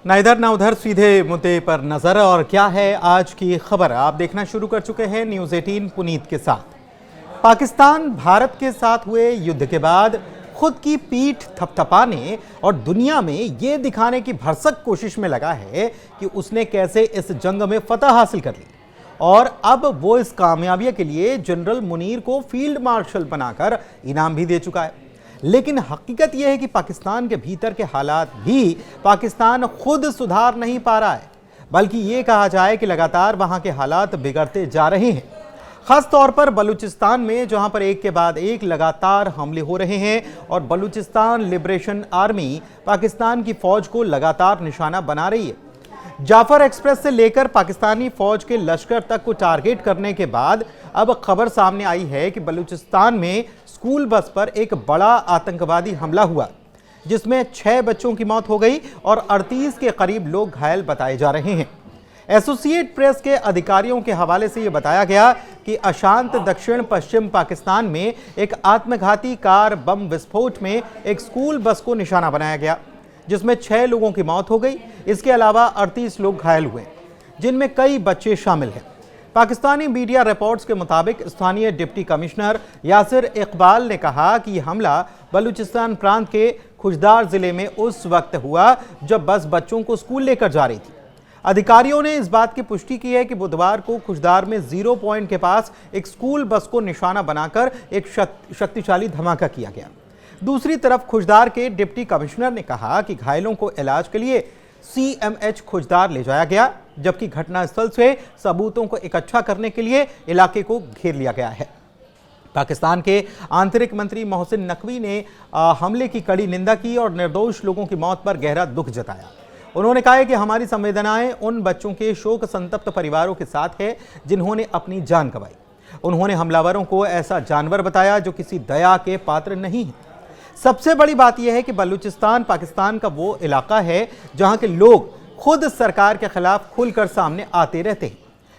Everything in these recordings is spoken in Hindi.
ना इधर ना उधर, सीधे मुद्दे पर नजर। और क्या है आज की खबर, आप देखना शुरू कर चुके हैं न्यूज़ 18 पुनीत के साथ। पाकिस्तान भारत के साथ हुए युद्ध के बाद खुद की पीठ थपथपाने और दुनिया में ये दिखाने की भरसक कोशिश में लगा है कि उसने कैसे इस जंग में फतह हासिल कर ली। और अब वो इस कामयाबी के लिए जनरल मुनीर को फील्ड मार्शल बनाकर इनाम भी दे चुका है। लेकिन हकीकत यह है कि पाकिस्तान के भीतर के हालात भी पाकिस्तान खुद सुधार नहीं पा रहा है, बल्कि ये कहा जाए कि लगातार वहां के हालात बिगड़ते जा रहे हैं। खास तौर पर बलूचिस्तान में, जहां पर एक के बाद एक लगातार हमले हो रहे हैं और बलूचिस्तान लिबरेशन आर्मी पाकिस्तान की फौज को लगातार निशाना बना रही है। जाफर एक्सप्रेस से लेकर पाकिस्तानी फौज के लश्कर तक को टारगेट करने के बाद अब खबर सामने आई है कि बलूचिस्तान में स्कूल बस पर एक बड़ा आतंकवादी हमला हुआ, जिसमें 6 बच्चों की मौत हो गई और 38 के करीब लोग घायल बताए जा रहे हैं। एसोसिएट प्रेस के अधिकारियों के हवाले से यह बताया गया कि अशांत दक्षिण पश्चिम पाकिस्तान में एक आत्मघाती कार बम विस्फोट में एक स्कूल बस को निशाना बनाया गया, जिसमें 6 लोगों की मौत हो गई। इसके अलावा 38 लोग घायल हुए, जिनमें कई बच्चे शामिल हैं। पाकिस्तानी मीडिया रिपोर्ट्स के मुताबिक स्थानीय डिप्टी कमिश्नर यासिर इकबाल ने कहा कि यह हमला बलूचिस्तान प्रांत के खुशदार जिले में उस वक्त हुआ जब बस बच्चों को स्कूल लेकर जा रही थी। अधिकारियों ने इस बात की पुष्टि की है कि बुधवार को खुशदार में 0 पॉइंट के पास एक स्कूल बस को निशाना बनाकर एक शक्तिशाली धमाका किया गया। दूसरी तरफ खुशदार के डिप्टी कमिश्नर ने कहा कि घायलों को इलाज के लिए CMH खुशदार ले जाया गया, जबकि घटनास्थल से सबूतों को इकट्ठा करने के लिए इलाके को घेर लिया गया है। पाकिस्तान के आंतरिक मंत्री मोहसिन नकवी ने हमले की कड़ी निंदा की और निर्दोष लोगों की मौत पर गहरा दुख जताया। उन्होंने कहा है कि हमारी संवेदनाएं उन बच्चों के शोक संतप्त परिवारों के साथ है जिन्होंने अपनी जान गंवाई। उन्होंने हमलावरों को ऐसा जानवर बताया जो किसी दया के पात्र नहीं है। सबसे बड़ी बात यह है कि बलूचिस्तान पाकिस्तान का वो इलाका है जहां के लोग खुद सरकार के खिलाफ खुलकर सामने आते रहते हैं,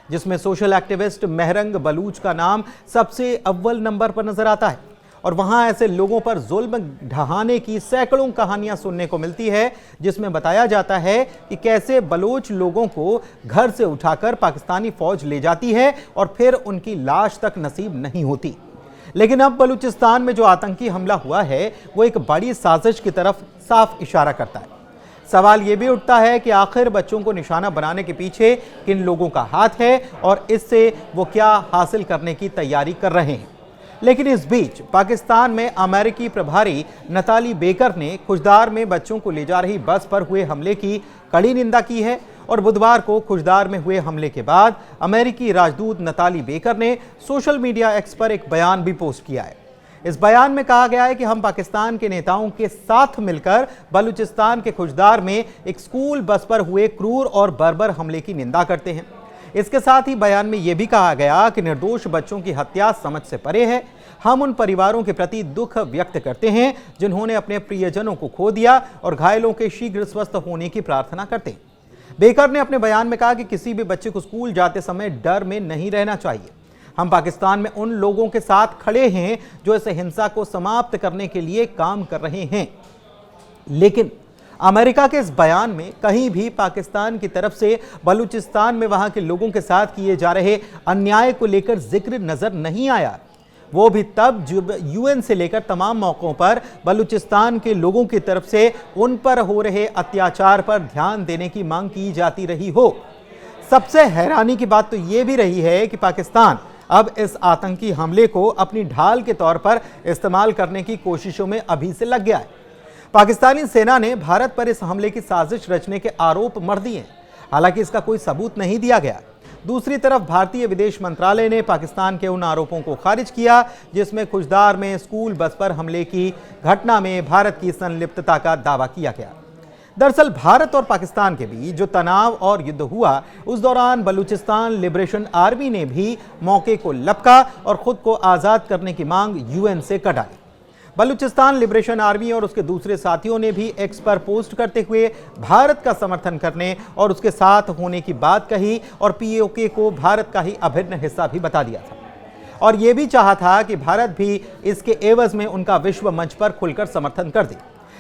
जिसमें सोशल एक्टिविस्ट मेहरंग बलूच का नाम सबसे अव्वल नंबर पर नजर आता है। और वहां ऐसे लोगों पर जुल्म ढहाने की सैकड़ों कहानियां सुनने को मिलती है, जिसमें बताया जाता है कि कैसे बलोच लोगों को घर से उठाकर पाकिस्तानी फौज ले जाती है और फिर उनकी लाश तक नसीब नहीं होती। लेकिन अब बलूचिस्तान में जो आतंकी हमला हुआ है वो एक बड़ी साजिश की तरफ साफ इशारा करता है। सवाल ये भी उठता है कि आखिर बच्चों को निशाना बनाने के पीछे किन लोगों का हाथ है और इससे वो क्या हासिल करने की तैयारी कर रहे हैं। लेकिन इस बीच पाकिस्तान में अमेरिकी प्रभारी नताली बेकर ने खुशदार में बच्चों को ले जा रही बस पर हुए हमले की कड़ी निंदा की है। और बुधवार को खुशदार में हुए हमले के बाद अमेरिकी राजदूत नताली बेकर ने सोशल मीडिया एक्स पर एक बयान भी पोस्ट किया है। इस बयान में कहा गया है कि हम पाकिस्तान के नेताओं के साथ मिलकर बलूचिस्तान के खुशदार में एक स्कूल बस पर हुए क्रूर और बर्बर हमले की निंदा करते हैं। इसके साथ ही बयान में यह भी कहा गया कि निर्दोष बच्चों की हत्या समझ से परे है। हम उन परिवारों के प्रति दुख व्यक्त करते हैं जिन्होंने अपने प्रियजनों को खो दिया और घायलों के शीघ्र स्वस्थ होने की प्रार्थना करते हैं। बेकर ने अपने बयान में कहा कि किसी भी बच्चे को स्कूल जाते समय डर में नहीं रहना चाहिए। हम पाकिस्तान में उन लोगों के साथ खड़े हैं जो इस हिंसा को समाप्त करने के लिए काम कर रहे हैं। लेकिन अमेरिका के इस बयान में कहीं भी पाकिस्तान की तरफ से बलूचिस्तान में वहां के लोगों के साथ किए जा रहे अन्याय को लेकर जिक्र नजर नहीं आया। वो भी तब जब UN से लेकर तमाम मौकों पर बलूचिस्तान के लोगों की तरफ से उन पर हो रहे अत्याचार पर ध्यान देने की मांग की जाती रही हो। सबसे हैरानी की बात तो ये भी रही है कि पाकिस्तान अब इस आतंकी हमले को अपनी ढाल के तौर पर इस्तेमाल करने की कोशिशों में अभी से लग गया है। पाकिस्तानी सेना ने भारत पर इस हमले की साजिश रचने के आरोप मढ़ दिए, हालांकि इसका कोई सबूत नहीं दिया गया। दूसरी तरफ भारतीय विदेश मंत्रालय ने पाकिस्तान के उन आरोपों को खारिज किया जिसमें खुशदार में स्कूल बस पर हमले की घटना में भारत की संलिप्तता का दावा किया गया। दरअसल भारत और पाकिस्तान के बीच जो तनाव और युद्ध हुआ, उस दौरान बलूचिस्तान लिबरेशन आर्मी ने भी मौके को लपका और खुद को आज़ाद करने की मांग UN से कर डाली। बलूचिस्तान लिबरेशन आर्मी और उसके दूसरे साथियों ने भी एक्स पर पोस्ट करते हुए भारत का समर्थन करने और उसके साथ होने की बात कही और POK को भारत का ही अभिन्न हिस्सा भी बता दिया था और यह भी चाहा था कि भारत भी इसके एवज में उनका विश्व मंच पर खुलकर समर्थन कर दे।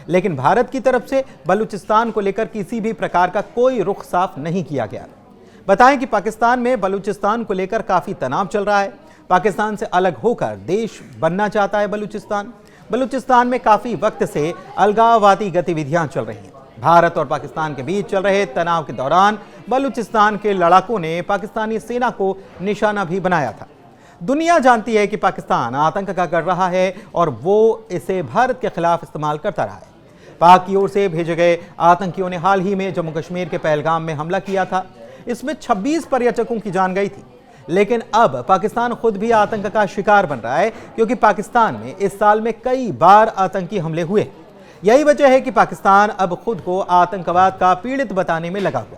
लेकिन भारत की तरफ से बलूचिस्तान को लेकर किसी भी प्रकार का कोई रुख साफ नहीं किया गया। बताएं कि पाकिस्तान में बलूचिस्तान को लेकर काफी तनाव चल रहा है। पाकिस्तान से अलग होकर देश बनना चाहता है बलूचिस्तान। बलूचिस्तान में काफी वक्त से अलगाववादी गतिविधियां चल रही हैं। भारत और पाकिस्तान के बीच चल रहे तनाव के दौरान बलूचिस्तान के लड़ाकों ने पाकिस्तानी सेना को निशाना भी बनाया था। दुनिया जानती है कि पाकिस्तान आतंक का गढ़ रहा है और वो इसे भारत के खिलाफ इस्तेमाल करता रहा है। पाक की ओर से भेजे गए आतंकियों ने हाल ही में जम्मू कश्मीर के पहलगाम में हमला किया था। इसमें 26 पर्यटकों की जान गई थी। लेकिन अब पाकिस्तान खुद भी आतंक का शिकार बन रहा है, क्योंकि पाकिस्तान में इस साल में कई बार आतंकी हमले हुए। यही वजह है कि पाकिस्तान अब खुद को आतंकवाद का पीड़ित बताने में लगा हुआ।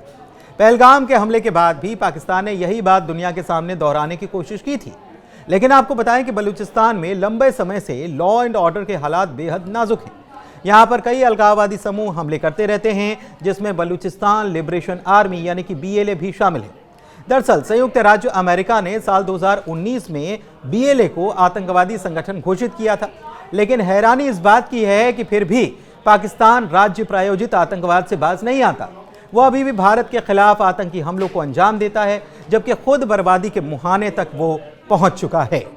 पहलगाम के हमले के बाद भी पाकिस्तान ने यही बात दुनिया के सामने दोहराने की कोशिश की थी। लेकिन आपको बताएं कि बलूचिस्तान में लंबे समय से लॉ एंड ऑर्डर के हालात बेहद नाजुक हैं। यहाँ पर कई अलगाववादी समूह हमले करते रहते हैं, जिसमें बलूचिस्तान लिबरेशन आर्मी यानी कि BLA भी शामिल है। दरअसल संयुक्त राज्य अमेरिका ने साल 2019 में BLA को आतंकवादी संगठन घोषित किया था। लेकिन हैरानी इस बात की है कि फिर भी पाकिस्तान राज्य प्रायोजित आतंकवाद से बाज नहीं आता। वो अभी भी भारत के खिलाफ आतंकी हमलों को अंजाम देता है, जबकि खुद बर्बादी के मुहाने तक वो पहुंच चुका है।